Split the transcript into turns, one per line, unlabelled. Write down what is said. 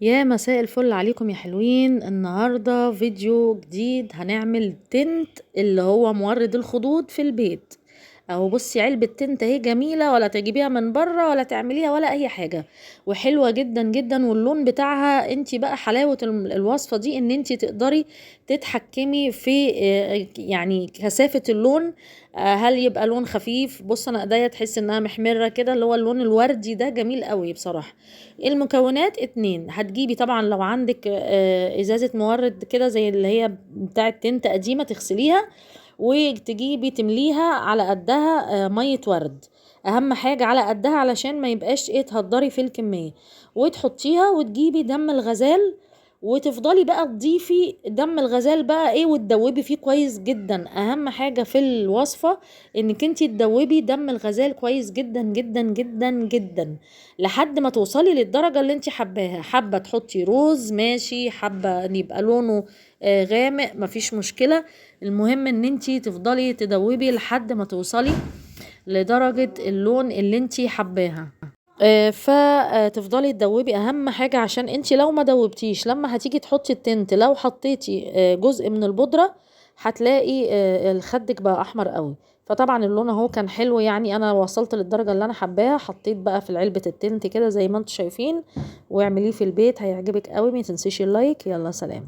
يا مساء الفل عليكم يا حلوين. النهاردة فيديو جديد، هنعمل تنت اللي هو مورد الخدود في البيت. اهو بصي، علبة تنت اهي جميلة، ولا تجيبيها من بره ولا تعمليها ولا اي حاجة، وحلوة جدا جدا. واللون بتاعها انتي بقى حلاوة الوصفة دي ان انتي تقدري تتحكمي في يعني كثافة اللون. هل يبقى لون خفيف؟ بص انا ايديا تحس انها محمرة كده، اللي هو اللون الوردي ده جميل قوي بصراحة. المكونات اتنين، هتجيبي طبعا لو عندك ازازة مورد كده زي اللي هي بتاعة تنت قديمة تغسليها، وتجيبي تمليها على قدها مية ورد. اهم حاجة على قدها علشان ما يبقاش ايه تهدري في الكمية، وتحطيها. وتجيبي دم الغزال، وتفضلي بقى تضيفي دم الغزال بقى ايه وتدوبي فيه كويس جدا. اهم حاجة في الوصفة انك انتي تدوبي دم الغزال كويس جدا جدا جدا جدا، لحد ما توصلي للدرجة اللي انتي حباها. حابة تحطي روز ماشي، حابة ان يبقى لونه غامق مفيش مشكلة. المهم ان انتي تفضلي تدوبي لحد ما توصلي لدرجة اللون اللي انتي حباها. فتفضلي تدوبي. اهم حاجة عشان انتي لو ما دوبتيش لما هتيجي تحطي التنت، لو حطيتي جزء من البودرة هتلاقي الخدك بقى احمر قوي. فطبعا اللون اهو كان حلو، يعني انا وصلت للدرجة اللي انا حباها. حطيت بقى في علبة التنت كده زي ما انتوا شايفين، واعمليه في البيت هيعجبك قوي. ما تنسيش اللايك. يلا سلام.